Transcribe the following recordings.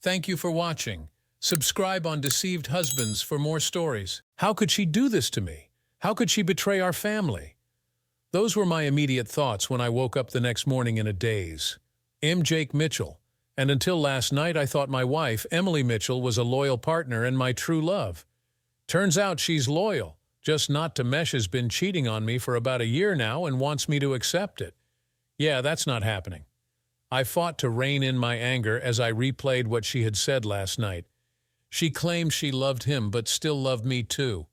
Thank you for watching. Subscribe on Deceived Husbands for more stories. How could she do this to me? How could she betray our family? Those were my immediate thoughts when I woke up the next morning in a daze. I'm Jake Mitchell, and until last night I thought my wife, Emily Mitchell, was a loyal partner and my true love. Turns out she's loyal, just not to mesh has been cheating on me for about a year now and wants me to accept it. Yeah, that's not happening. I fought to rein in my anger as I replayed what she had said last night. She claimed she loved him but still loved me too.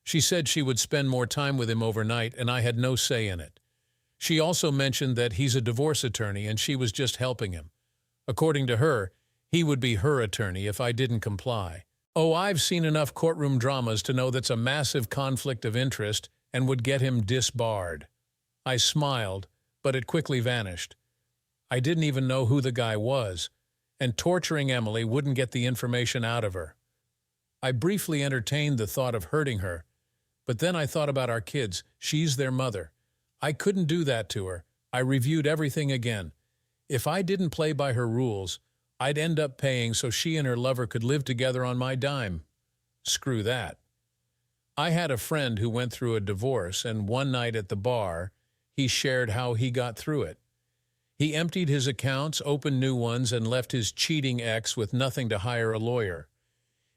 She said she would spend more time with him overnight and I had no say in it. She also mentioned that he's a divorce attorney and she was just helping him. According to her, he would be her attorney if I didn't comply. Oh, I've seen enough courtroom dramas to know that's a massive conflict of interest and would get him disbarred. I smiled, but it quickly vanished. I didn't even know who the guy was, and torturing Emily wouldn't get the information out of her. I briefly entertained the thought of hurting her, but then I thought about our kids. She's their mother. I couldn't do that to her. I reviewed everything again. If I didn't play by her rules, I'd end up paying so she and her lover could live together on my dime. Screw that. I had a friend who went through a divorce, and one night at the bar, he shared how he got through it. He emptied his accounts, opened new ones, and left his cheating ex with nothing to hire a lawyer.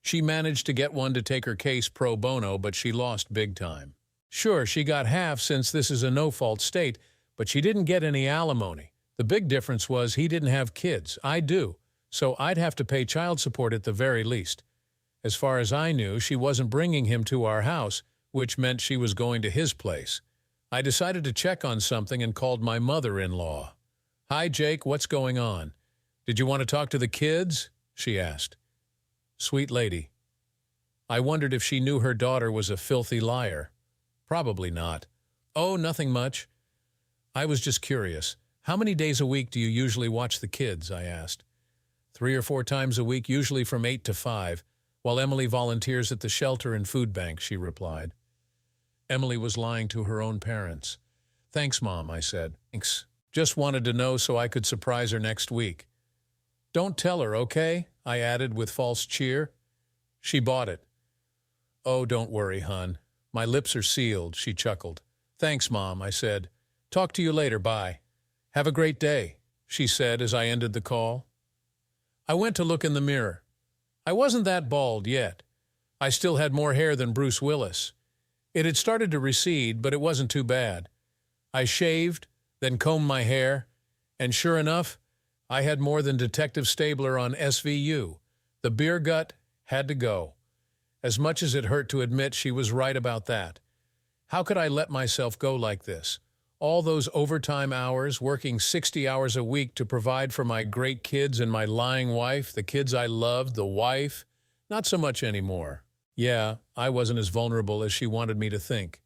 She managed to get one to take her case pro bono, but she lost big time. Sure, she got half since this is a no-fault state, but she didn't get any alimony. The big difference was he didn't have kids. I do, so I'd have to pay child support at the very least. As far as I knew, she wasn't bringing him to our house, which meant she was going to his place. I decided to check on something and called my mother-in-law. "Hi, Jake, what's going on? Did you want to talk to the kids?" she asked. Sweet lady. I wondered if she knew her daughter was a filthy liar. Probably not. Oh, nothing much. I was just curious. How many days a week do you usually watch the kids? I asked. 3 or 4 times a week, usually from 8 to 5, while Emily volunteers at the shelter and food bank, she replied. Emily was lying to her own parents. Thanks, Mom, I said. Thanks. Just wanted to know so I could surprise her next week. Don't tell her, okay? I added with false cheer. She bought it. Oh, don't worry, hon. My lips are sealed, she chuckled. Thanks, Mom, I said. Talk to you later, bye. Have a great day, she said as I ended the call. I went to look in the mirror. I wasn't that bald yet. I still had more hair than Bruce Willis. It had started to recede, but it wasn't too bad. I shaved, then combed my hair, and sure enough, I had more than Detective Stabler on SVU. The beer gut had to go. As much as it hurt to admit, she was right about that. How could I let myself go like this? All those overtime hours, working 60 hours a week to provide for my great kids and my lying wife, the kids I loved, the wife, not so much anymore. Yeah, I wasn't as vulnerable as she wanted me to think.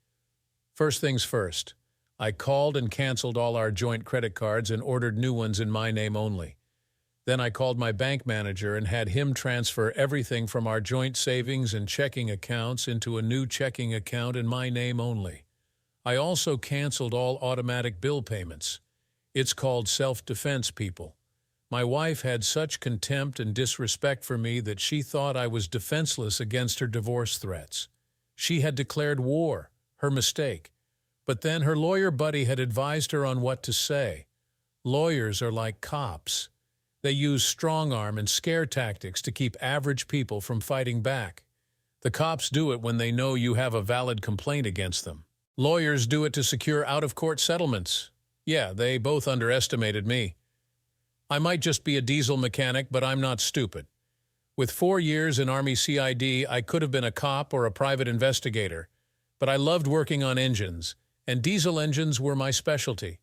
First things first. I called and canceled all our joint credit cards and ordered new ones in my name only. Then I called my bank manager and had him transfer everything from our joint savings and checking accounts into a new checking account in my name only. I also canceled all automatic bill payments. It's called self-defense, people. My wife had such contempt and disrespect for me that she thought I was defenseless against her divorce threats. She had declared war, her mistake. But then her lawyer buddy had advised her on what to say. Lawyers are like cops. They use strong-arm and scare tactics to keep average people from fighting back. The cops do it when they know you have a valid complaint against them. Lawyers do it to secure out-of-court settlements. Yeah, they both underestimated me. I might just be a diesel mechanic, but I'm not stupid. With 4 years in Army CID, I could have been a cop or a private investigator. But I loved working on engines, and diesel engines were my specialty.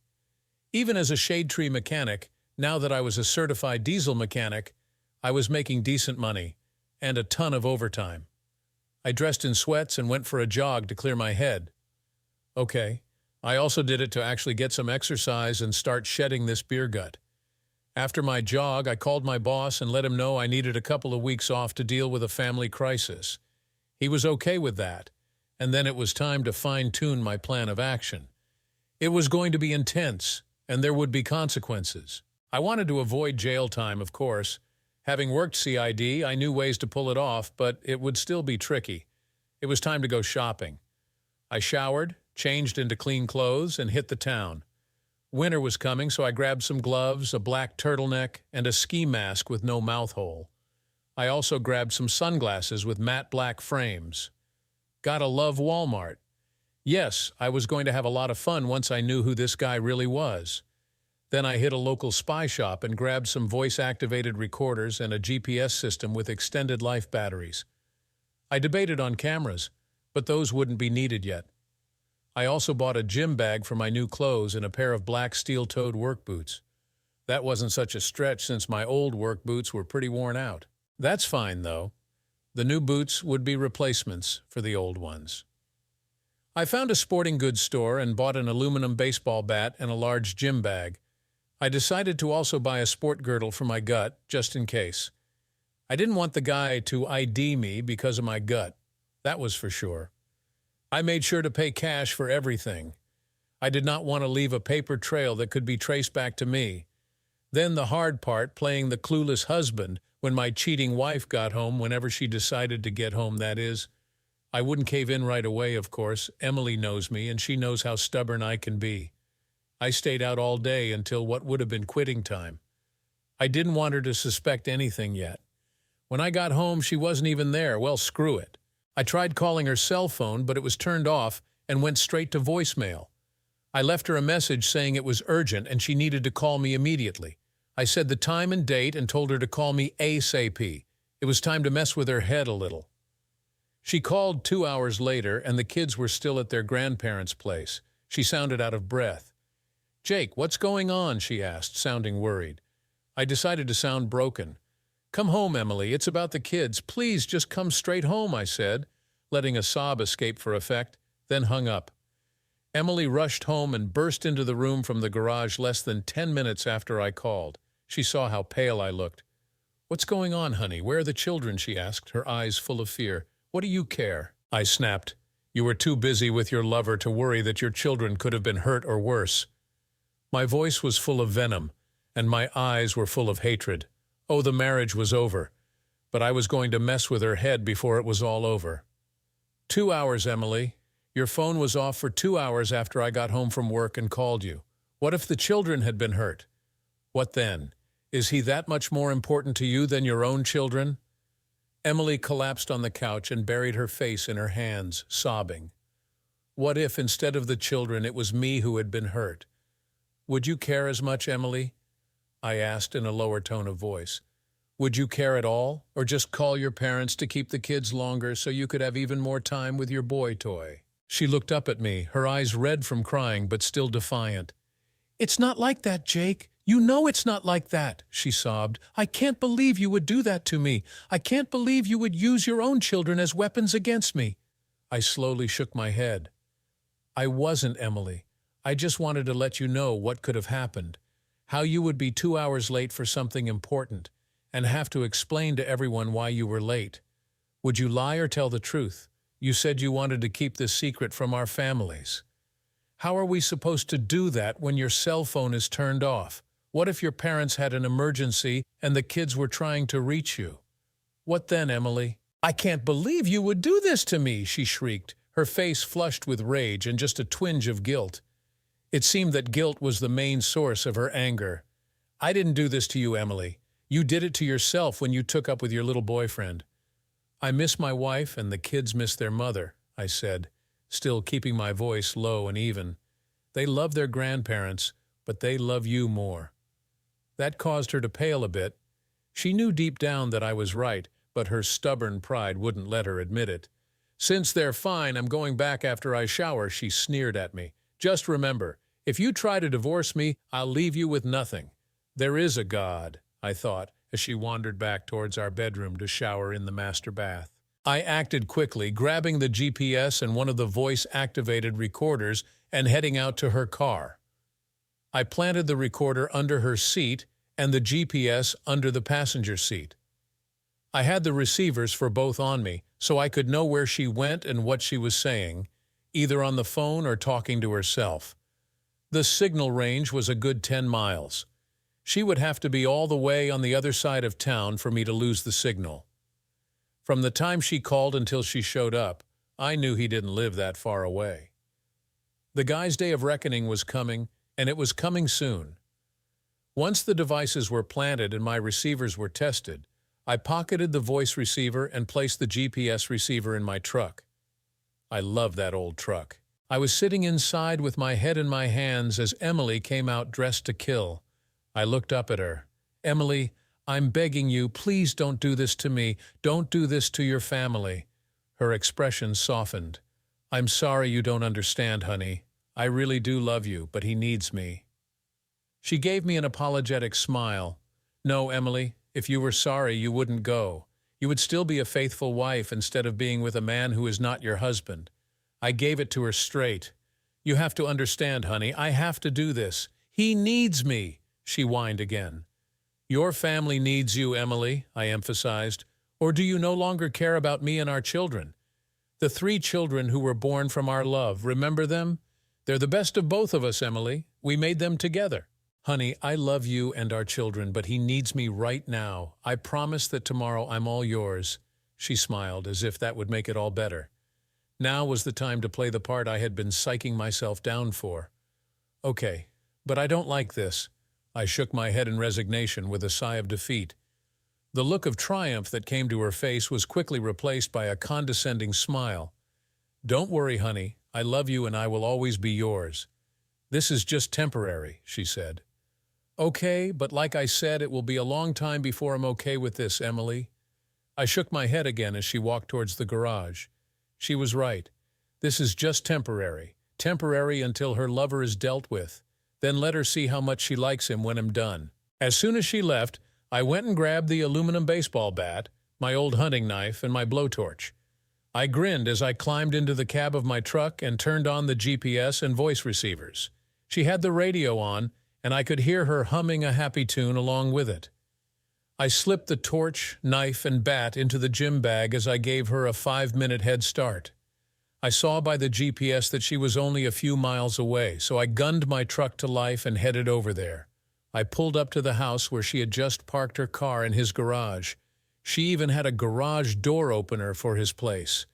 Even as a shade tree mechanic, now that I was a certified diesel mechanic, I was making decent money, and a ton of overtime. I dressed in sweats and went for a jog to clear my head. Okay, I also did it to actually get some exercise and start shedding this beer gut. After my jog, I called my boss and let him know I needed a couple of weeks off to deal with a family crisis. He was okay with that, and then it was time to fine-tune my plan of action. It was going to be intense, and there would be consequences. I wanted to avoid jail time, of course. Having worked CID, I knew ways to pull it off, but it would still be tricky. It was time to go shopping. I showered, changed into clean clothes, and hit the town. Winter was coming, so I grabbed some gloves, a black turtleneck, and a ski mask with no mouth hole. I also grabbed some sunglasses with matte black frames. Gotta love Walmart. Yes, I was going to have a lot of fun once I knew who this guy really was. Then I hit a local spy shop and grabbed some voice-activated recorders and a GPS system with extended life batteries. I debated on cameras, but those wouldn't be needed yet. I also bought a gym bag for my new clothes and a pair of black steel-toed work boots. That wasn't such a stretch since my old work boots were pretty worn out. That's fine, though. The new boots would be replacements for the old ones. I found a sporting goods store and bought an aluminum baseball bat and a large gym bag. I decided to also buy a sport girdle for my gut, just in case. I didn't want the guy to ID me because of my gut. That was for sure. I made sure to pay cash for everything. I did not want to leave a paper trail that could be traced back to me. Then the hard part, playing the clueless husband when my cheating wife got home, whenever she decided to get home, that is. I wouldn't cave in right away, of course. Emily knows me, and she knows how stubborn I can be. I stayed out all day until what would have been quitting time. I didn't want her to suspect anything yet. When I got home, she wasn't even there. Well, screw it. I tried calling her cell phone, but it was turned off and went straight to voicemail. I left her a message saying it was urgent and she needed to call me immediately. I said the time and date and told her to call me ASAP. It was time to mess with her head a little. She called 2 hours later, and the kids were still at their grandparents' place. She sounded out of breath. "Jake, what's going on?" she asked, sounding worried. I decided to sound broken. "Come home, Emily. It's about the kids. Please, just come straight home," I said, letting a sob escape for effect, then hung up. Emily rushed home and burst into the room from the garage less than 10 minutes after I called. She saw how pale I looked. "What's going on, honey? Where are the children?" she asked, her eyes full of fear. "What do you care?" I snapped. "You were too busy with your lover to worry that your children could have been hurt or worse." My voice was full of venom, and my eyes were full of hatred. Oh, the marriage was over, but I was going to mess with her head before it was all over. 2 hours, Emily. Your phone was off for 2 hours after I got home from work and called you. What if the children had been hurt? What then? Is he that much more important to you than your own children? Emily collapsed on the couch and buried her face in her hands, sobbing. What if, instead of the children, it was me who had been hurt? Would you care as much, Emily? I asked in a lower tone of voice. Would you care at all, or just call your parents to keep the kids longer so you could have even more time with your boy toy? She looked up at me, her eyes red from crying but still defiant. "It's not like that, Jake. You know it's not like that," she sobbed. "I can't believe you would do that to me. I can't believe you would use your own children as weapons against me." I slowly shook my head. I wasn't, Emily. I just wanted to let you know what could have happened. How you would be 2 hours late for something important, and have to explain to everyone why you were late. Would you lie or tell the truth? You said you wanted to keep this secret from our families. How are we supposed to do that when your cell phone is turned off? What if your parents had an emergency and the kids were trying to reach you? What then, Emily? "I can't believe you would do this to me," she shrieked, her face flushed with rage and just a twinge of guilt. It seemed that guilt was the main source of her anger. "I didn't do this to you, Emily. You did it to yourself when you took up with your little boyfriend." "I miss my wife and the kids miss their mother," I said, still keeping my voice low and even. "They love their grandparents, but they love you more." That caused her to pale a bit. She knew deep down that I was right, but her stubborn pride wouldn't let her admit it. "Since they're fine, I'm going back after I shower," she sneered at me. "Just remember, if you try to divorce me, I'll leave you with nothing." There is a God, I thought, as she wandered back towards our bedroom to shower in the master bath. I acted quickly, grabbing the GPS and one of the voice-activated recorders and heading out to her car. I planted the recorder under her seat and the GPS under the passenger seat. I had the receivers for both on me, so I could know where she went and what she was saying, either on the phone or talking to herself. The signal range was a good 10 miles. She would have to be all the way on the other side of town for me to lose the signal. From the time she called until she showed up, I knew he didn't live that far away. The guy's day of reckoning was coming, and it was coming soon. Once the devices were planted and my receivers were tested, I pocketed the voice receiver and placed the GPS receiver in my truck. I love that old truck. I was sitting inside with my head in my hands as Emily came out dressed to kill. I looked up at her. "Emily, I'm begging you, please don't do this to me. Don't do this to your family." Her expression softened. "I'm sorry you don't understand, honey. I really do love you, but he needs me." She gave me an apologetic smile. "No, Emily, if you were sorry, you wouldn't go. You would still be a faithful wife instead of being with a man who is not your husband." I gave it to her straight. "You have to understand, honey, I have to do this. He needs me," she whined again. "Your family needs you, Emily," I emphasized. "Or do you no longer care about me and our children? The 3 children who were born from our love, remember them? They're the best of both of us, Emily. We made them together." "Honey, I love you and our children, but he needs me right now. I promise that tomorrow I'm all yours." She smiled, as if that would make it all better. Now was the time to play the part I had been psyching myself down for. "Okay, but I don't like this." I shook my head in resignation with a sigh of defeat. The look of triumph that came to her face was quickly replaced by a condescending smile. "Don't worry, honey. I love you and I will always be yours. This is just temporary," she said. "Okay, but like I said, it will be a long time before I'm okay with this, Emily." I shook my head again as she walked towards the garage. She was right. This is just temporary. Temporary until her lover is dealt with. Then let her see how much she likes him when I'm done. As soon as she left, I went and grabbed the aluminum baseball bat, my old hunting knife, and my blowtorch. I grinned as I climbed into the cab of my truck and turned on the GPS and voice receivers. She had the radio on, and I could hear her humming a happy tune along with it. I slipped the torch, knife, and bat into the gym bag as I gave her a 5-minute head start. I saw by the GPS that she was only a few miles away, so I gunned my truck to life and headed over there. I pulled up to the house where she had just parked her car in his garage. She even had a garage door opener for his place.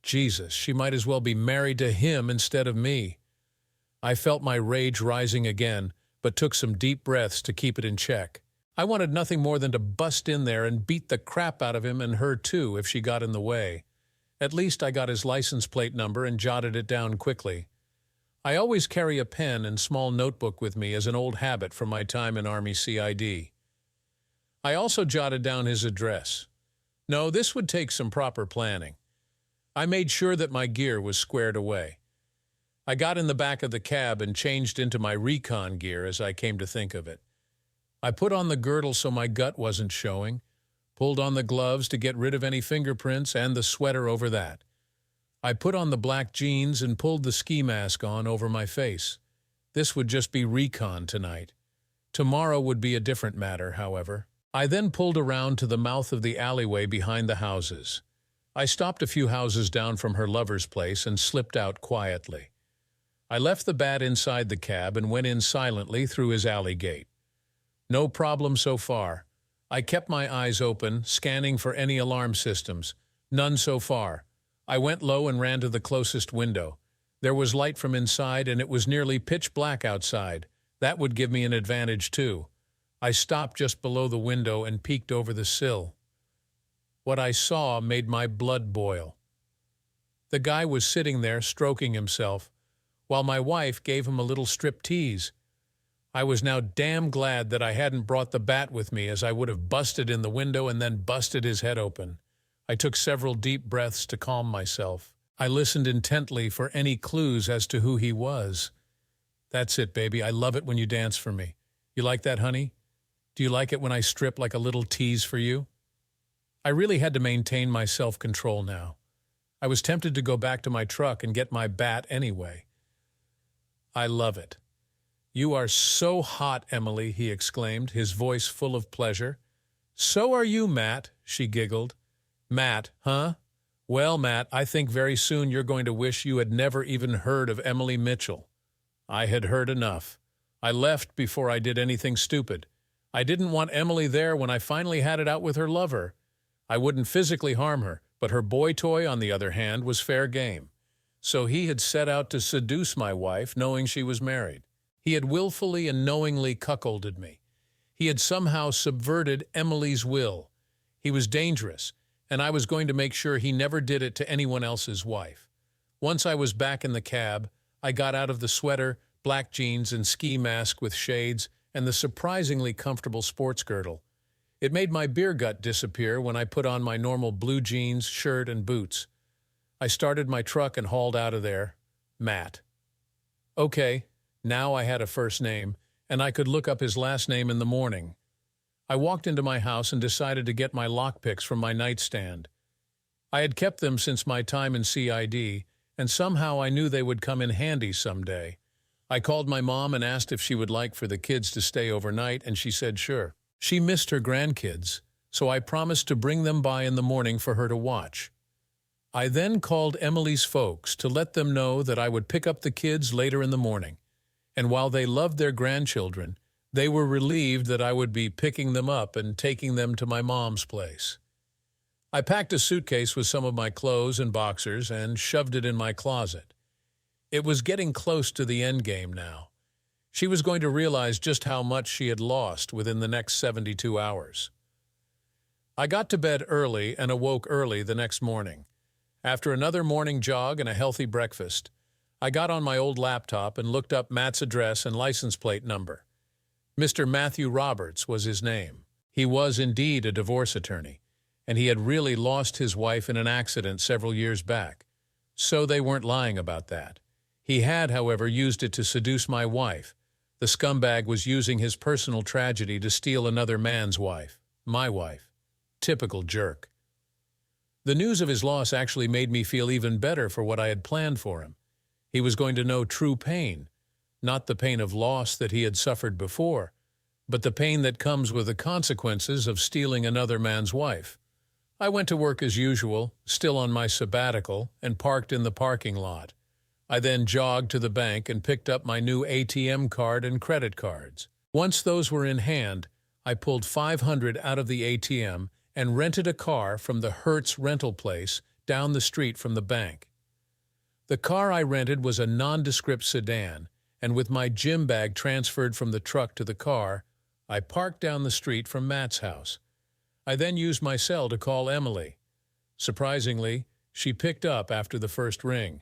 Jesus, she might as well be married to him instead of me. I felt my rage rising again, but took some deep breaths to keep it in check. I wanted nothing more than to bust in there and beat the crap out of him and her too if she got in the way. At least I got his license plate number and jotted it down quickly. I always carry a pen and small notebook with me as an old habit from my time in Army CID. I also jotted down his address. No, this would take some proper planning. I made sure that my gear was squared away. I got in the back of the cab and changed into my recon gear as I came to think of it. I put on the girdle so my gut wasn't showing, pulled on the gloves to get rid of any fingerprints and the sweater over that. I put on the black jeans and pulled the ski mask on over my face. This would just be recon tonight. Tomorrow would be a different matter, however. I then pulled around to the mouth of the alleyway behind the houses. I stopped a few houses down from her lover's place and slipped out quietly. I left the bat inside the cab and went in silently through his alley gate. No problem so far. I kept my eyes open, scanning for any alarm systems. None so far. I went low and ran to the closest window. There was light from inside and it was nearly pitch black outside. That would give me an advantage too. I stopped just below the window and peeked over the sill. What I saw made my blood boil. The guy was sitting there stroking himself, while my wife gave him a little striptease. I was now damn glad that I hadn't brought the bat with me, as I would have busted in the window and then busted his head open. I took several deep breaths to calm myself. I listened intently for any clues as to who he was. "That's it, baby. I love it when you dance for me. You like that, honey? Do you like it when I strip like a little tease for you?" I really had to maintain my self-control now. I was tempted to go back to my truck and get my bat anyway. "I love it." "You are so hot, Emily," he exclaimed, his voice full of pleasure. "So are you, Matt," she giggled. "Matt, huh? Well, Matt, I think very soon you're going to wish you had never even heard of Emily Mitchell." I had heard enough. I left before I did anything stupid. I didn't want Emily there when I finally had it out with her lover. I wouldn't physically harm her, but her boy toy, on the other hand, was fair game. So he had set out to seduce my wife, knowing she was married. He had willfully and knowingly cuckolded me. He had somehow subverted Emily's will. He was dangerous, and I was going to make sure he never did it to anyone else's wife. Once I was back in the cab, I got out of the sweater, black jeans, and ski mask with shades, and the surprisingly comfortable sports girdle. It made my beer gut disappear when I put on my normal blue jeans, shirt, and boots. I started my truck and hauled out of there. Matt. Okay, now I had a first name, and I could look up his last name in the morning. I walked into my house and decided to get my lockpicks from my nightstand. I had kept them since my time in CID, and somehow I knew they would come in handy someday. I called my mom and asked if she would like for the kids to stay overnight, and she said sure. She missed her grandkids, so I promised to bring them by in the morning for her to watch. I then called Emily's folks to let them know that I would pick up the kids later in the morning, and while they loved their grandchildren, they were relieved that I would be picking them up and taking them to my mom's place. I packed a suitcase with some of my clothes and boxers and shoved it in my closet. It was getting close to the end game now. She was going to realize just how much she had lost within the next 72 hours. I got to bed early and awoke early the next morning. After another morning jog and a healthy breakfast, I got on my old laptop and looked up Matt's address and license plate number. Mr. Matthew Roberts was his name. He was indeed a divorce attorney, and he had really lost his wife in an accident several years back. So they weren't lying about that. He had, however, used it to seduce my wife. The scumbag was using his personal tragedy to steal another man's wife. My wife. Typical jerk. The news of his loss actually made me feel even better for what I had planned for him. He was going to know true pain, not the pain of loss that he had suffered before, but the pain that comes with the consequences of stealing another man's wife. I went to work as usual, still on my sabbatical, and parked in the parking lot. I then jogged to the bank and picked up my new ATM card and credit cards. Once those were in hand, I pulled $500 out of the ATM and rented a car from the Hertz rental place down the street from the bank. The car I rented was a nondescript sedan, and with my gym bag transferred from the truck to the car, I parked down the street from Matt's house. I then used my cell to call Emily. Surprisingly, she picked up after the first ring.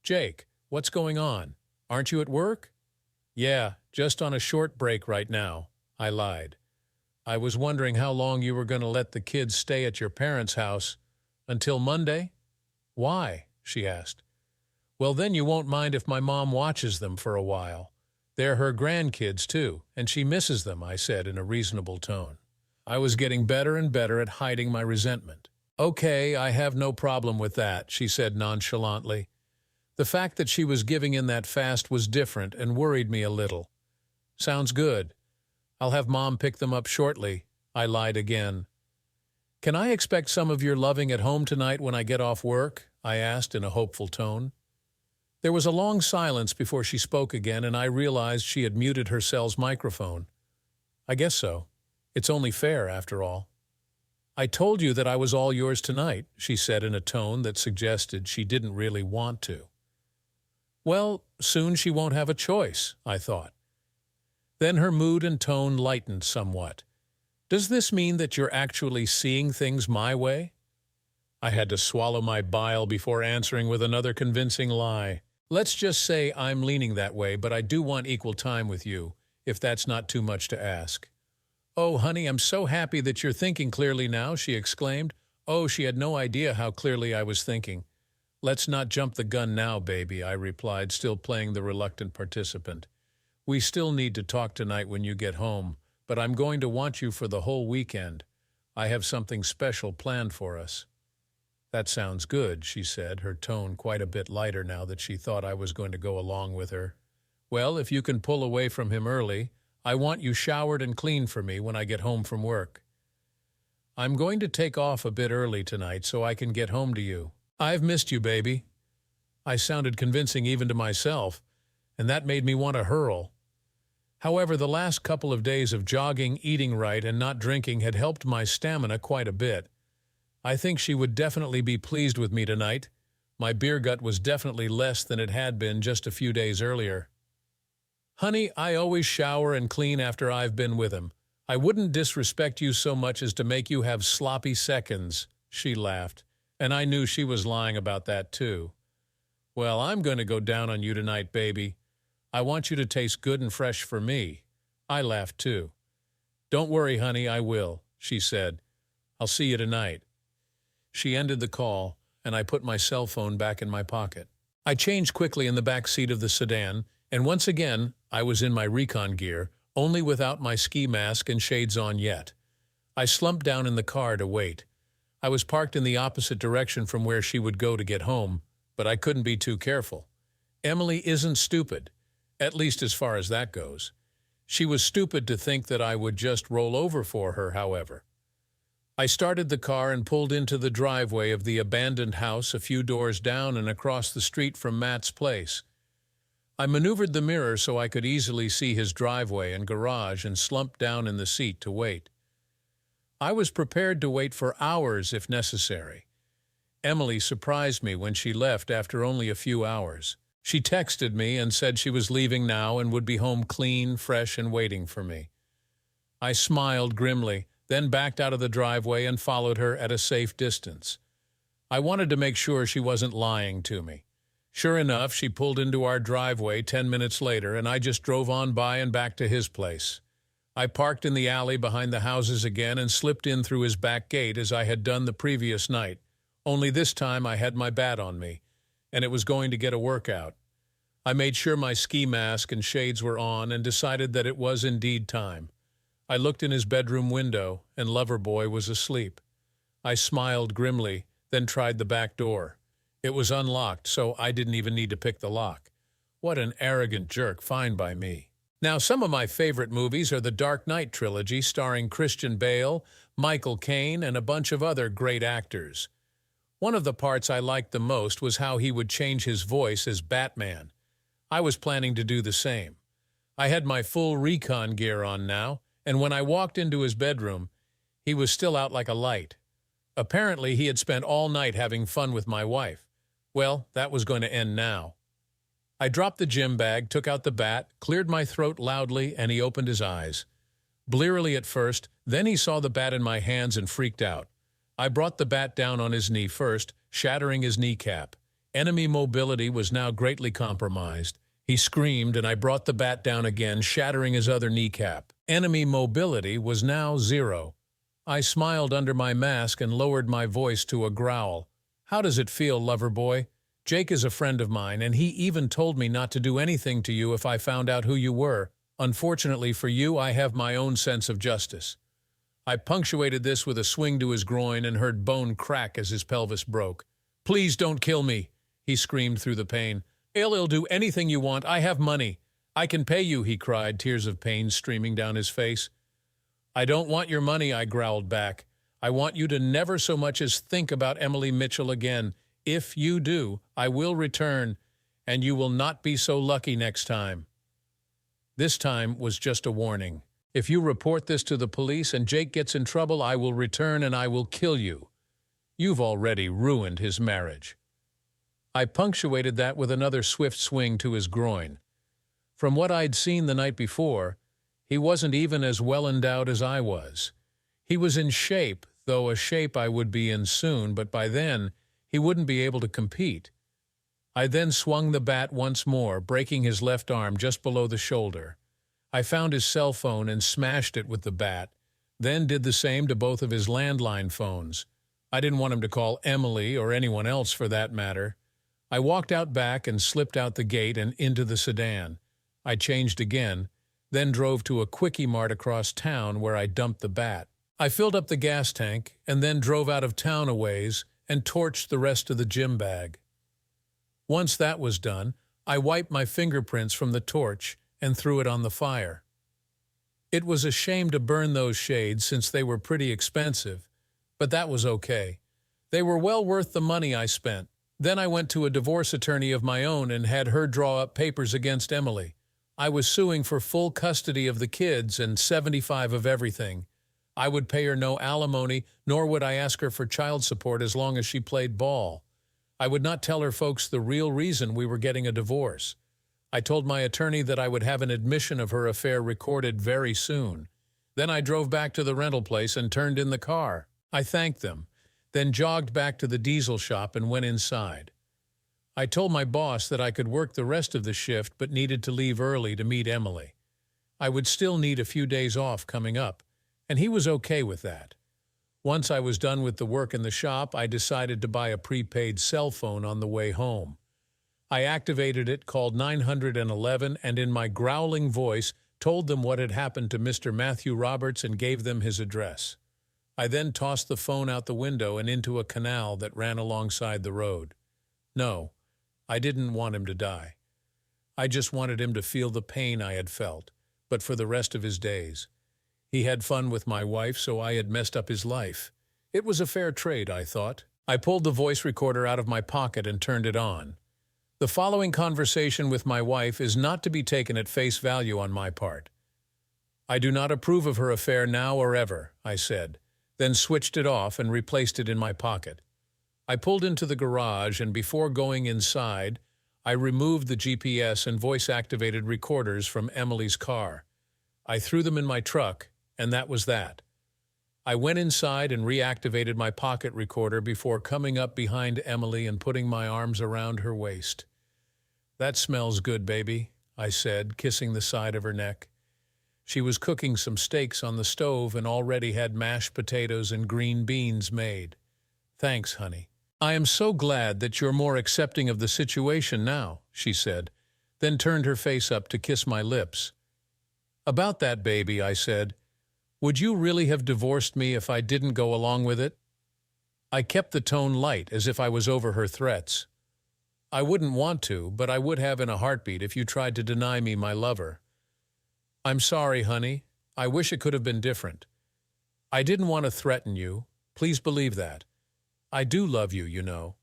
Jake, what's going on? Aren't you at work? Yeah, just on a short break right now, I lied. I was wondering how long you were going to let the kids stay at your parents' house. Until Monday? Why? She asked. Well, then you won't mind if my mom watches them for a while. They're her grandkids, too, and she misses them, I said in a reasonable tone. I was getting better and better at hiding my resentment. Okay, I have no problem with that, she said nonchalantly. The fact that she was giving in that fast was different and worried me a little. Sounds good. I'll have Mom pick them up shortly, I lied again. Can I expect some of your loving at home tonight when I get off work? I asked in a hopeful tone. There was a long silence before she spoke again, and I realized she had muted her cell's microphone. I guess so. It's only fair, after all. I told you that I was all yours tonight, she said in a tone that suggested she didn't really want to. Well, soon she won't have a choice, I thought. Then her mood and tone lightened somewhat. Does this mean that you're actually seeing things my way? I had to swallow my bile before answering with another convincing lie. Let's just say I'm leaning that way, but I do want equal time with you, if that's not too much to ask. Oh, honey, I'm so happy that you're thinking clearly now, she exclaimed. Oh, she had no idea how clearly I was thinking. Let's not jump the gun now, baby, I replied, still playing the reluctant participant. We still need to talk tonight when you get home, but I'm going to want you for the whole weekend. I have something special planned for us. That sounds good, she said, her tone quite a bit lighter now that she thought I was going to go along with her. Well, if you can pull away from him early, I want you showered and clean for me when I get home from work. I'm going to take off a bit early tonight so I can get home to you. I've missed you, baby. I sounded convincing even to myself, and that made me want to hurl. However, the last couple of days of jogging, eating right, and not drinking had helped my stamina quite a bit. I think she would definitely be pleased with me tonight. My beer gut was definitely less than it had been just a few days earlier. "Honey, I always shower and clean after I've been with him. I wouldn't disrespect you so much as to make you have sloppy seconds," she laughed, and I knew she was lying about that too. "Well, I'm going to go down on you tonight, baby. I want you to taste good and fresh for me." I laughed too. "Don't worry, honey, I will," she said. "I'll see you tonight." She ended the call, and I put my cell phone back in my pocket. I changed quickly in the back seat of the sedan, and once again I was in my recon gear, only without my ski mask and shades on yet. I slumped down in the car to wait. I was parked in the opposite direction from where she would go to get home, but I couldn't be too careful. Emily isn't stupid, at least as far as that goes. She was stupid to think that I would just roll over for her, however. I started the car and pulled into the driveway of the abandoned house a few doors down and across the street from Matt's place. I maneuvered the mirror so I could easily see his driveway and garage and slumped down in the seat to wait. I was prepared to wait for hours if necessary. Emily surprised me when she left after only a few hours. She texted me and said she was leaving now and would be home clean, fresh, and waiting for me. I smiled grimly, then backed out of the driveway and followed her at a safe distance. I wanted to make sure she wasn't lying to me. Sure enough, she pulled into our driveway 10 minutes later, and I just drove on by and back to his place. I parked in the alley behind the houses again and slipped in through his back gate as I had done the previous night, only this time I had my bat on me, and it was going to get a workout. I made sure my ski mask and shades were on and decided that it was indeed time. I looked in his bedroom window, and Loverboy was asleep. I smiled grimly, then tried the back door. It was unlocked, so I didn't even need to pick the lock. What an arrogant jerk, fine by me. Now, some of my favorite movies are the Dark Knight trilogy starring Christian Bale, Michael Caine, and a bunch of other great actors. One of the parts I liked the most was how he would change his voice as Batman. I was planning to do the same. I had my full recon gear on now, and when I walked into his bedroom, he was still out like a light. Apparently, he had spent all night having fun with my wife. Well, that was going to end now. I dropped the gym bag, took out the bat, cleared my throat loudly, and he opened his eyes. Blearily at first, then he saw the bat in my hands and freaked out. I brought the bat down on his knee first, shattering his kneecap. Enemy mobility was now greatly compromised. He screamed, and I brought the bat down again, shattering his other kneecap. Enemy mobility was now 0. I smiled under my mask and lowered my voice to a growl. "How does it feel, Loverboy? Jake is a friend of mine, and he even told me not to do anything to you if I found out who you were. Unfortunately for you, I have my own sense of justice." I punctuated this with a swing to his groin and heard bone crack as his pelvis broke. "Please don't kill me," he screamed through the pain. "I'll do anything you want. I have money. I can pay you," he cried, tears of pain streaming down his face. "I don't want your money," I growled back. "I want you to never so much as think about Emily Mitchell again. If you do, I will return, and you will not be so lucky next time." This time was just a warning. "If you report this to the police and Jake gets in trouble, I will return and I will kill you. You've already ruined his marriage." I punctuated that with another swift swing to his groin. From what I'd seen the night before, he wasn't even as well endowed as I was. He was in shape, though a shape I would be in soon, but by then he wouldn't be able to compete. I then swung the bat once more, breaking his left arm just below the shoulder. I found his cell phone and smashed it with the bat, then did the same to both of his landline phones. I didn't want him to call Emily or anyone else for that matter. I walked out back and slipped out the gate and into the sedan. I changed again, then drove to a Quickie Mart across town where I dumped the bat. I filled up the gas tank and then drove out of town a ways and torched the rest of the gym bag. Once that was done, I wiped my fingerprints from the torch and threw it on the fire. It was a shame to burn those shades since they were pretty expensive, but that was okay. They were well worth the money I spent. Then I went to a divorce attorney of my own and had her draw up papers against Emily. I was suing for full custody of the kids and 75 of everything. I would pay her no alimony, nor would I ask her for child support as long as she played ball. I would not tell her folks the real reason we were getting a divorce. I told my attorney that I would have an admission of her affair recorded very soon. Then I drove back to the rental place and turned in the car. I thanked them, then jogged back to the diesel shop and went inside. I told my boss that I could work the rest of the shift but needed to leave early to meet Emily. I would still need a few days off coming up, and he was okay with that. Once I was done with the work in the shop, I decided to buy a prepaid cell phone on the way home. I activated it, called 911, and in my growling voice told them what had happened to Mr. Matthew Roberts and gave them his address. I then tossed the phone out the window and into a canal that ran alongside the road. No, I didn't want him to die. I just wanted him to feel the pain I had felt, but for the rest of his days. He had fun with my wife, so I had messed up his life. It was a fair trade, I thought. I pulled the voice recorder out of my pocket and turned it on. The following conversation with my wife is not to be taken at face value on my part. I do not approve of her affair now or ever, I said, then switched it off and replaced it in my pocket. I pulled into the garage, and before going inside, I removed the GPS and voice-activated recorders from Emily's car. I threw them in my truck, and that was that. I went inside and reactivated my pocket recorder before coming up behind Emily and putting my arms around her waist. "That smells good, baby," I said, kissing the side of her neck. She was cooking some steaks on the stove and already had mashed potatoes and green beans made. "Thanks, honey. I am so glad that you're more accepting of the situation now," she said, then turned her face up to kiss my lips. "About that, baby," I said, "would you really have divorced me if I didn't go along with it?" I kept the tone light, as if I was over her threats. "I wouldn't want to, but I would have in a heartbeat if you tried to deny me my lover." "I'm sorry, honey. I wish it could have been different. I didn't want to threaten you. Please believe that. I do love you, you know."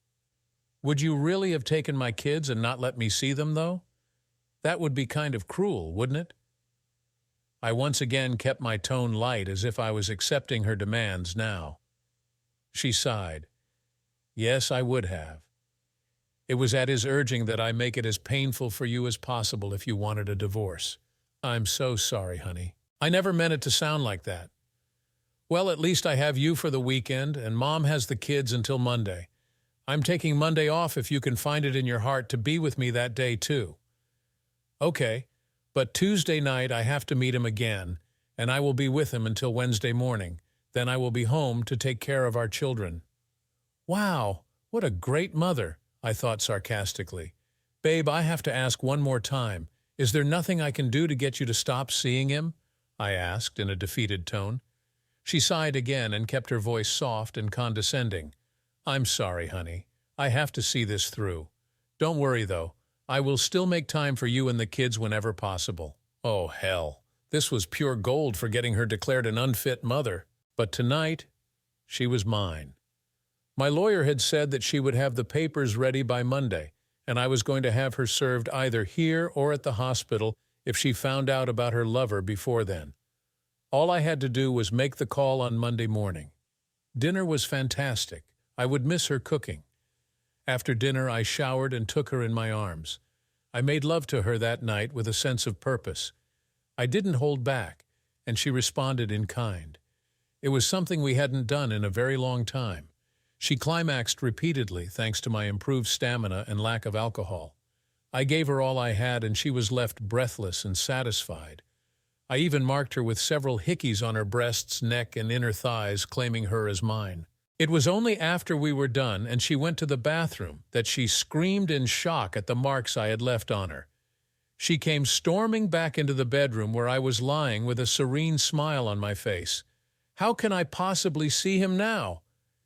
"Would you really have taken my kids and not let me see them, though? That would be kind of cruel, wouldn't it?" I once again kept my tone light, as if I was accepting her demands now. She sighed. "Yes, I would have. It was at his urging that I make it as painful for you as possible if you wanted a divorce. I'm so sorry, honey. I never meant it to sound like that. Well, at least I have you for the weekend, and Mom has the kids until Monday. I'm taking Monday off if you can find it in your heart to be with me that day, too." "Okay, but Tuesday night I have to meet him again, and I will be with him until Wednesday morning. Then I will be home to take care of our children." "Wow, what a great mother," I thought sarcastically. "Babe, I have to ask one more time. Is there nothing I can do to get you to stop seeing him?" I asked in a defeated tone. She sighed again and kept her voice soft and condescending. "I'm sorry, honey. I have to see this through. Don't worry, though. I will still make time for you and the kids whenever possible." Oh, hell. This was pure gold for getting her declared an unfit mother. But tonight, she was mine. My lawyer had said that she would have the papers ready by Monday, and I was going to have her served either here or at the hospital if she found out about her lover before then. All I had to do was make the call on Monday morning. Dinner was fantastic. I would miss her cooking. After dinner, I showered and took her in my arms. I made love to her that night with a sense of purpose. I didn't hold back, and she responded in kind. It was something we hadn't done in a very long time. She climaxed repeatedly thanks to my improved stamina and lack of alcohol. I gave her all I had, and she was left breathless and satisfied. I even marked her with several hickeys on her breasts, neck, and inner thighs, claiming her as mine. It was only after we were done and she went to the bathroom that she screamed in shock at the marks I had left on her. She came storming back into the bedroom where I was lying with a serene smile on my face. "How can I possibly see him now?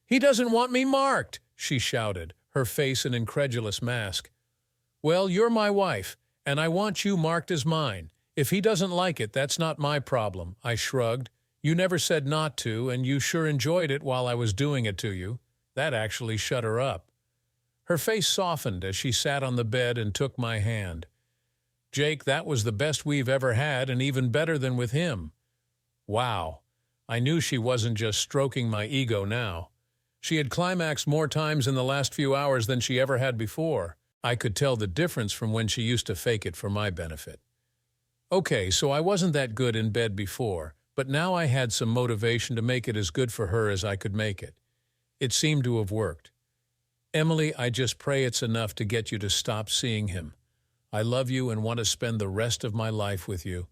He doesn't want me marked," she shouted, her face an incredulous mask. "Well, you're my wife, and I want you marked as mine. If he doesn't like it, that's not my problem," I shrugged. "You never said not to, and you sure enjoyed it while I was doing it to you." That actually shut her up. Her face softened as she sat on the bed and took my hand. Jake, that was the best we've ever had and even better than with him. Wow. I knew she wasn't just stroking my ego now. She had climaxed more times in the last few hours than she ever had before. I could tell the difference from when she used to fake it for my benefit. Okay, so I wasn't that good in bed before, but now I had some motivation to make it as good for her as I could make it. It seemed to have worked. Emily, I just pray it's enough to get you to stop seeing him. I love you and want to spend the rest of my life with you.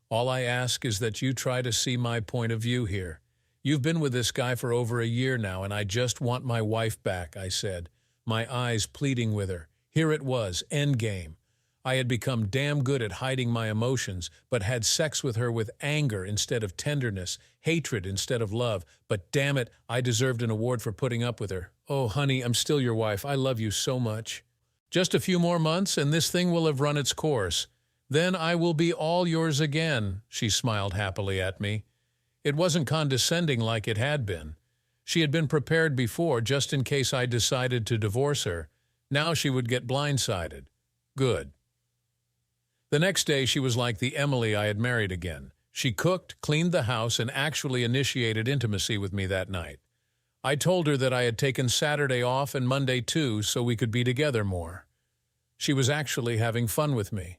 All I ask is that you try to see my point of view here. You've been with this guy for over a year now, and I just want my wife back, I said, my eyes pleading with her. Here it was, endgame. I had become damn good at hiding my emotions, but had sex with her with anger instead of tenderness, hatred instead of love. But damn it, I deserved an award for putting up with her. Oh, honey, I'm still your wife. I love you so much. Just a few more months, and this thing will have run its course. Then I will be all yours again, she smiled happily at me. It wasn't condescending like it had been. She had been prepared before, just in case I decided to divorce her. Now she would get blindsided. Good. The next day she was like the Emily I had married again. She cooked, cleaned the house, and actually initiated intimacy with me that night. I told her that I had taken Saturday off and Monday too, so we could be together more. She was actually having fun with me.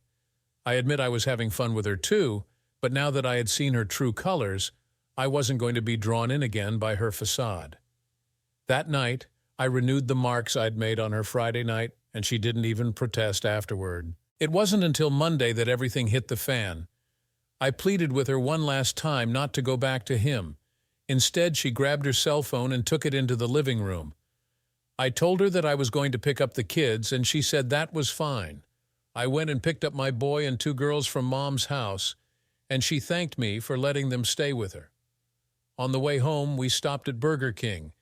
I admit I was having fun with her too, but now that I had seen her true colors, I wasn't going to be drawn in again by her facade. That night, I renewed the marks I'd made on her Friday night, and she didn't even protest afterward. It wasn't until Monday that everything hit the fan. I pleaded with her one last time not to go back to him. Instead, she grabbed her cell phone and took it into the living room. I told her that I was going to pick up the kids, and she said that was fine. I went and picked up my boy and 2 girls from Mom's house, and she thanked me for letting them stay with her. On the way home, we stopped at Burger King,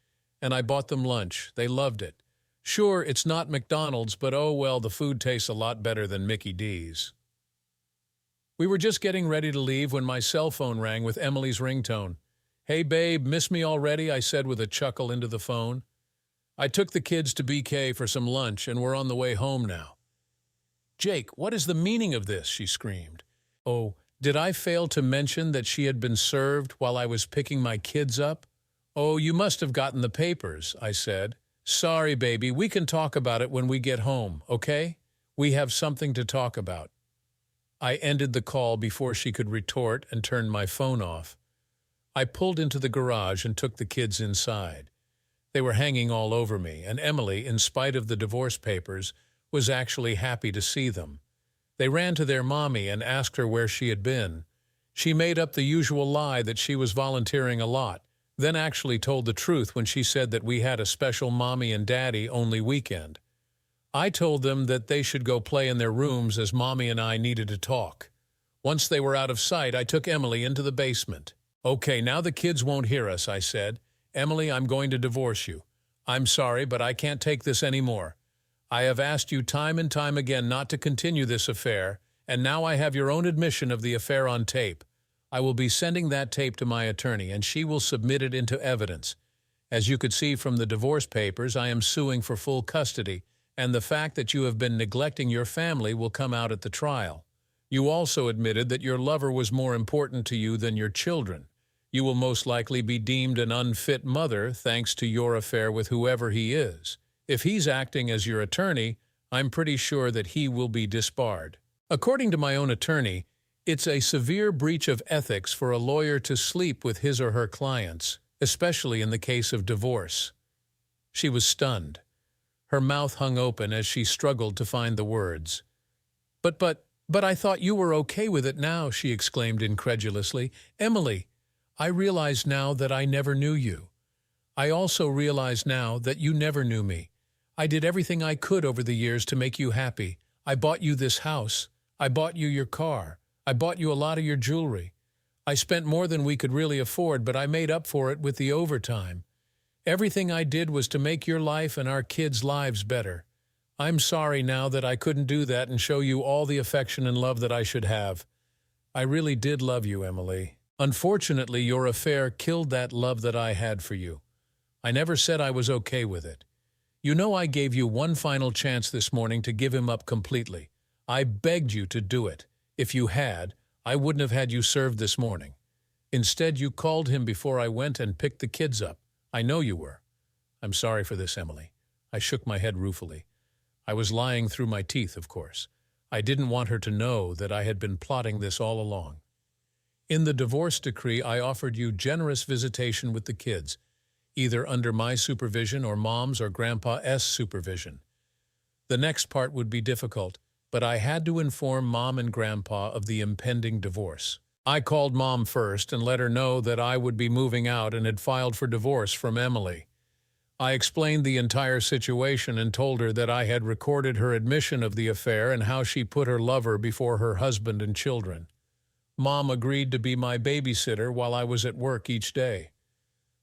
and I bought them lunch. They loved it. Sure, it's not McDonald's, but oh well, the food tastes a lot better than Mickey D's. We were just getting ready to leave when my cell phone rang with Emily's ringtone. "Hey babe, miss me already?" I said with a chuckle into the phone. I took the kids to BK for some lunch, and we're on the way home now. "Jake, what is the meaning of this?" she screamed. Oh, did I fail to mention that she had been served while I was picking my kids up? "Oh, you must have gotten the papers," I said. "Sorry, baby, we can talk about it when we get home, okay? We have something to talk about." I ended the call before she could retort and turned my phone off. I pulled into the garage and took the kids inside. They were hanging all over me, and Emily, in spite of the divorce papers, was actually happy to see them. They ran to their mommy and asked her where she had been. She made up the usual lie that she was volunteering a lot, then actually told the truth when she said that we had a special mommy and daddy only weekend. I told them that they should go play in their rooms as mommy and I needed to talk. Once they were out of sight, I took Emily into the basement. "Okay, now the kids won't hear us," I said. "Emily, I'm going to divorce you. I'm sorry, but I can't take this anymore. I have asked you time and time again not to continue this affair, and now I have your own admission of the affair on tape. I will be sending that tape to my attorney, and she will submit it into evidence. As you could see from the divorce papers, I am suing for full custody, and the fact that you have been neglecting your family will come out at the trial. You also admitted that your lover was more important to you than your children. You will most likely be deemed an unfit mother thanks to your affair with whoever he is. If he's acting as your attorney, I'm pretty sure that he will be disbarred. According to my own attorney, it's a severe breach of ethics for a lawyer to sleep with his or her clients, especially in the case of divorce." She was stunned. Her mouth hung open as she struggled to find the words. But I thought you were okay with it now," she exclaimed incredulously. "Emily, I realize now that I never knew you. I also realize now that you never knew me. I did everything I could over the years to make you happy. I bought you this house. I bought you your car. I bought you a lot of your jewelry. I spent more than we could really afford, but I made up for it with the overtime. Everything I did was to make your life and our kids' lives better. I'm sorry now that I couldn't do that and show you all the affection and love that I should have. I really did love you, Emily. Unfortunately, your affair killed that love that I had for you. I never said I was okay with it. You know I gave you one final chance this morning to give him up completely. I begged you to do it. If you had, I wouldn't have had you served this morning. Instead, you called him before I went and picked the kids up. I know you were. I'm sorry for this, Emily. I shook my head ruefully. I was lying through my teeth, of course. I didn't want her to know that I had been plotting this all along. In the divorce decree, I offered you generous visitation with the kids, either under my supervision or Mom's or Grandpa's supervision. The next part would be difficult, but I had to inform Mom and Grandpa of the impending divorce. I called Mom first and let her know that I would be moving out and had filed for divorce from Emily. I explained the entire situation and told her that I had recorded her admission of the affair and how she put her lover before her husband and children. Mom agreed to be my babysitter while I was at work each day.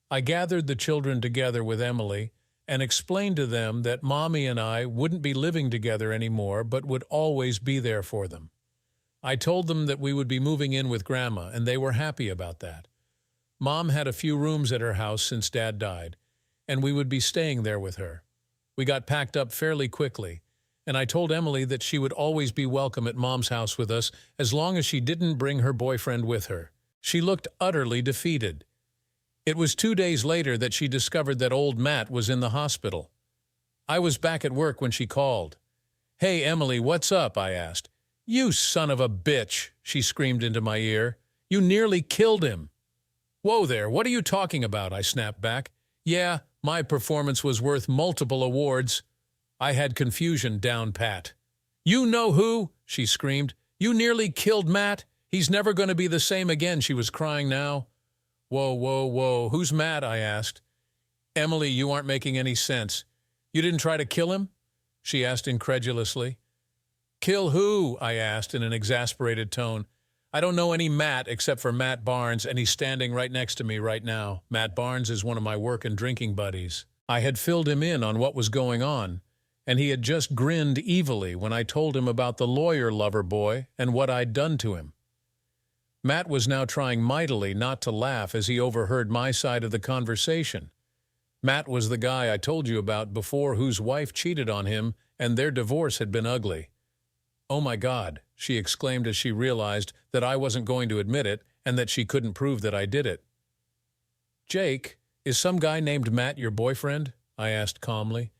I gathered the children together with Emily and explained to them that Mommy and I wouldn't be living together anymore but would always be there for them. I told them that we would be moving in with Grandma, and they were happy about that. Mom had a few rooms at her house since Dad died, and we would be staying there with her. We got packed up fairly quickly, and I told Emily that she would always be welcome at Mom's house with us as long as she didn't bring her boyfriend with her. She looked utterly defeated. It was 2 days later that she discovered that old Matt was in the hospital. I was back at work when she called. "Hey, Emily, what's up?" I asked. "You son of a bitch," she screamed into my ear. "You nearly killed him." "Whoa there, what are you talking about?" I snapped back. "Yeah, my performance was worth multiple awards." I had confusion down pat. "You know who?" she screamed. "You nearly killed Matt. He's never going to be the same again." She was crying now. "Whoa, whoa, whoa, who's Matt?" I asked. "Emily, you aren't making any sense. You didn't try to kill him?" she asked incredulously. "Kill who?" I asked in an exasperated tone. "I don't know any Matt except for Matt Barnes, and he's standing right next to me right now. Matt Barnes is one of my work and drinking buddies." I had filled him in on what was going on, and he had just grinned evilly when I told him about the lawyer lover boy and what I'd done to him. Matt was now trying mightily not to laugh as he overheard my side of the conversation. Matt was the guy I told you about before, whose wife cheated on him, and their divorce had been ugly. "Oh my God," she exclaimed as she realized that I wasn't going to admit it and that she couldn't prove that I did it. "Jake, is some guy named Matt your boyfriend?" I asked calmly.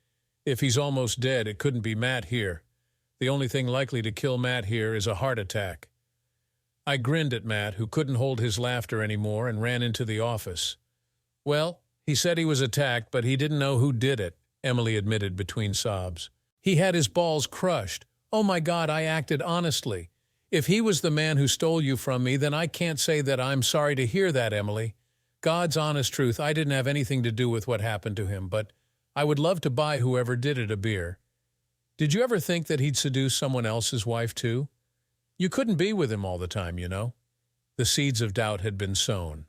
"If he's almost dead, it couldn't be Matt here. The only thing likely to kill Matt here is a heart attack." I grinned at Matt, who couldn't hold his laughter anymore, and ran into the office. "Well, he said he was attacked, but he didn't know who did it," Emily admitted between sobs. "He had his balls crushed. Oh my God, I acted honestly. If he was the man who stole you from me, then I can't say that I'm sorry to hear that, Emily. God's honest truth, I didn't have anything to do with what happened to him, but I would love to buy whoever did it a beer. Did you ever think that he'd seduce someone else's wife too? You couldn't be with him all the time, you know." The seeds of doubt had been sown.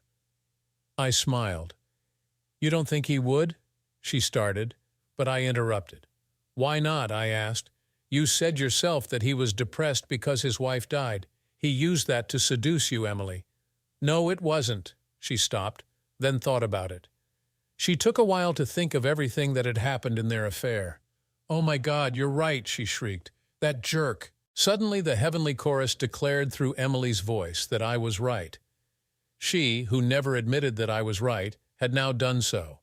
I smiled. "You don't think he would?" she started, but I interrupted. "Why not?" I asked. "You said yourself that he was depressed because his wife died. He used that to seduce you, Emily." "No, it wasn't." She stopped, then thought about it. She took a while to think of everything that had happened in their affair. "Oh my God, you're right," she shrieked. "That jerk." Suddenly the heavenly chorus declared through Emily's voice that I was right. She, who never admitted that I was right, had now done so.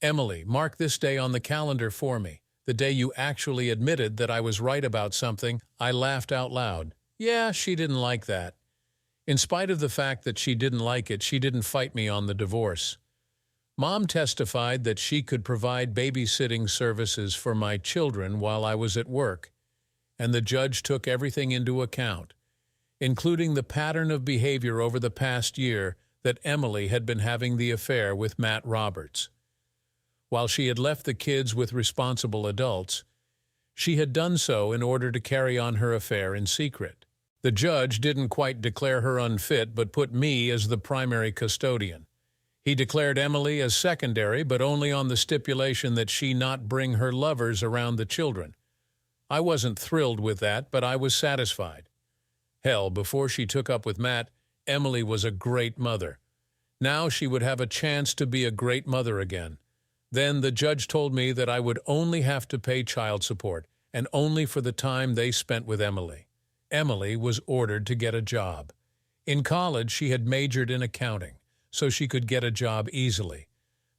"Emily, mark this day on the calendar for me, the day you actually admitted that I was right about something." I laughed out loud. Yeah, she didn't like that. In spite of the fact that she didn't like it, she didn't fight me on the divorce. Mom testified that she could provide babysitting services for my children while I was at work, and the judge took everything into account, including the pattern of behavior over the past year that Emily had been having the affair with Matt Roberts. While she had left the kids with responsible adults, she had done so in order to carry on her affair in secret. The judge didn't quite declare her unfit, but put me as the primary custodian. He declared Emily as secondary, but only on the stipulation that she not bring her lovers around the children. I wasn't thrilled with that, but I was satisfied. Hell, before she took up with Matt, Emily was a great mother. Now she would have a chance to be a great mother again. Then the judge told me that I would only have to pay child support, and only for the time they spent with Emily. Emily was ordered to get a job. In college, she had majored in accounting, so she could get a job easily.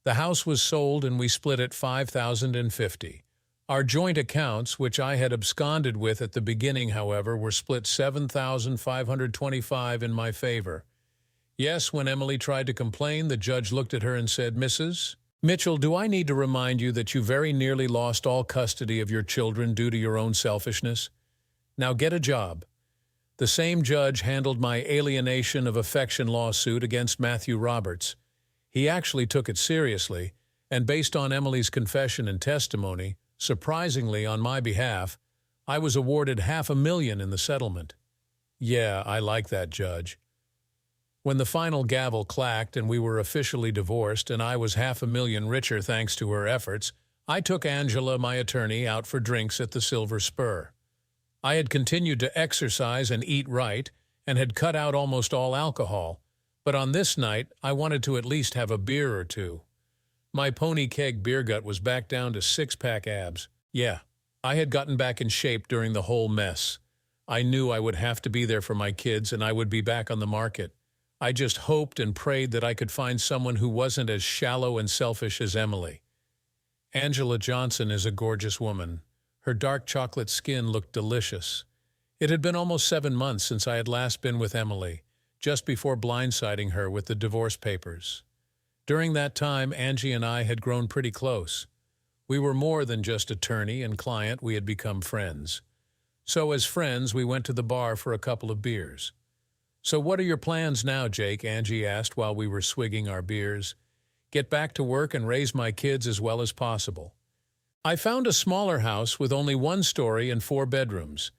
The house was sold and we split it $5,050. Our joint accounts, which I had absconded with at the beginning, however, were split $7,525 in my favor. Yes, when Emily tried to complain, the judge looked at her and said, "Mrs. Mitchell, do I need to remind you that you very nearly lost all custody of your children due to your own selfishness? Now get a job." The same judge handled my alienation of affection lawsuit against Matthew Roberts. He actually took it seriously, and based on Emily's confession and testimony, surprisingly on my behalf, I was awarded $500,000 in the settlement. Yeah, I like that judge. When the final gavel clacked and we were officially divorced and I was $500,000 richer thanks to her efforts, I took Angela, my attorney, out for drinks at the Silver Spur. I had continued to exercise and eat right and had cut out almost all alcohol, but on this night I wanted to at least have a beer or two. My pony keg beer gut was back down to six-pack abs. Yeah, I had gotten back in shape during the whole mess. I knew I would have to be there for my kids and I would be back on the market. I just hoped and prayed that I could find someone who wasn't as shallow and selfish as Emily. Angela Johnson is a gorgeous woman. Her dark chocolate skin looked delicious. It had been almost 7 months since I had last been with Emily, just before blindsiding her with the divorce papers. During that time, Angie and I had grown pretty close. We were more than just attorney and client, we had become friends. So as friends, we went to the bar for a couple of beers. "So what are your plans now, Jake?" Angie asked while we were swigging our beers. "Get back to work and raise my kids as well as possible." "I found a smaller house with only 1 story and 4 bedrooms.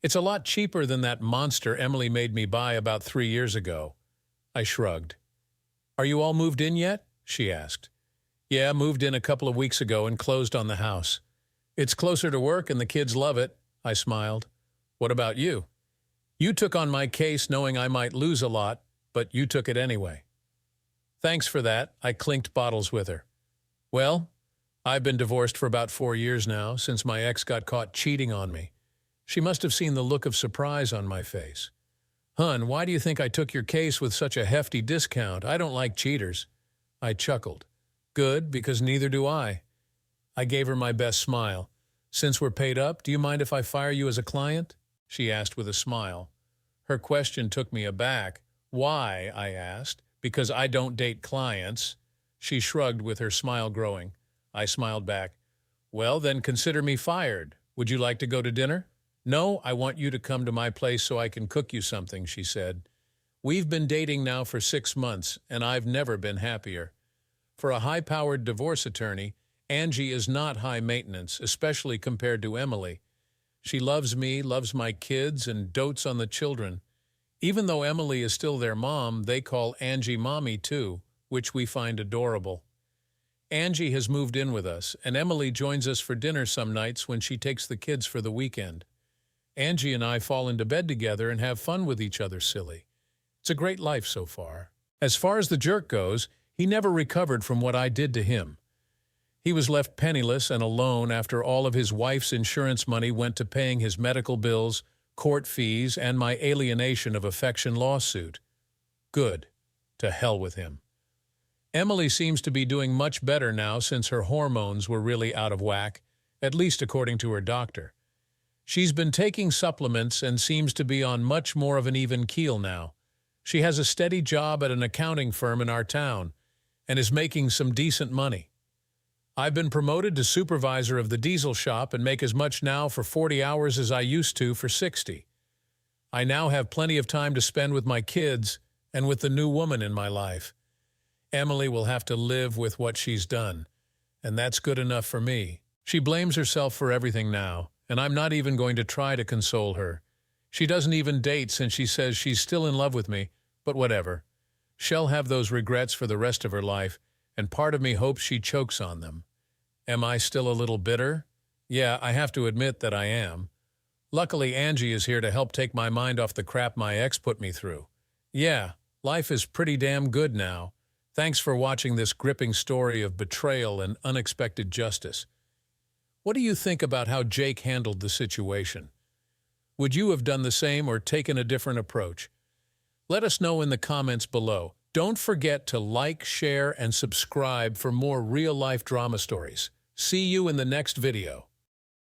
It's a lot cheaper than that monster Emily made me buy about 3 years ago." I shrugged. "Are you all moved in yet?" she asked. "Yeah, moved in a couple of weeks ago and closed on the house. It's closer to work and the kids love it," I smiled. "What about you? You took on my case knowing I might lose a lot, but you took it anyway." "Thanks for that," I clinked bottles with her. "Well, I've been divorced for about 4 years now, since my ex got caught cheating on me." She must have seen the look of surprise on my face. "Hun, why do you think I took your case with such a hefty discount? I don't like cheaters." I chuckled. "Good, because neither do I." I gave her my best smile. "Since we're paid up, do you mind if I fire you as a client?" she asked with a smile. Her question took me aback. "Why?" I asked. "Because I don't date clients." She shrugged with her smile growing. I smiled back. "Well, then consider me fired. Would you like to go to dinner?" "No, I want you to come to my place so I can cook you something," she said. "We've been dating now for 6 months, and I've never been happier." For a high-powered divorce attorney, Angie is not high maintenance, especially compared to Emily. She loves me, loves my kids, and dotes on the children. Even though Emily is still their mom, they call Angie Mommy too, which we find adorable. Angie has moved in with us, and Emily joins us for dinner some nights when she takes the kids for the weekend. Angie and I fall into bed together and have fun with each other silly. It's a great life so far. As far as the jerk goes, he never recovered from what I did to him. He was left penniless and alone after all of his wife's insurance money went to paying his medical bills, court fees, and my alienation of affection lawsuit. Good. To hell with him. Emily seems to be doing much better now since her hormones were really out of whack, at least according to her doctor. She's been taking supplements and seems to be on much more of an even keel now. She has a steady job at an accounting firm in our town and is making some decent money. I've been promoted to supervisor of the diesel shop and make as much now for 40 hours as I used to for 60. I now have plenty of time to spend with my kids and with the new woman in my life. Emily will have to live with what she's done, and that's good enough for me. She blames herself for everything now, and I'm not even going to try to console her. She doesn't even date since she says she's still in love with me, but whatever. She'll have those regrets for the rest of her life, and part of me hopes she chokes on them. Am I still a little bitter? Yeah, I have to admit that I am. Luckily, Angie is here to help take my mind off the crap my ex put me through. Yeah, life is pretty damn good now. Thanks for watching this gripping story of betrayal and unexpected justice. What do you think about how Jake handled the situation? Would you have done the same or taken a different approach? Let us know in the comments below. Don't forget to like, share, and subscribe for more real-life drama stories. See you in the next video.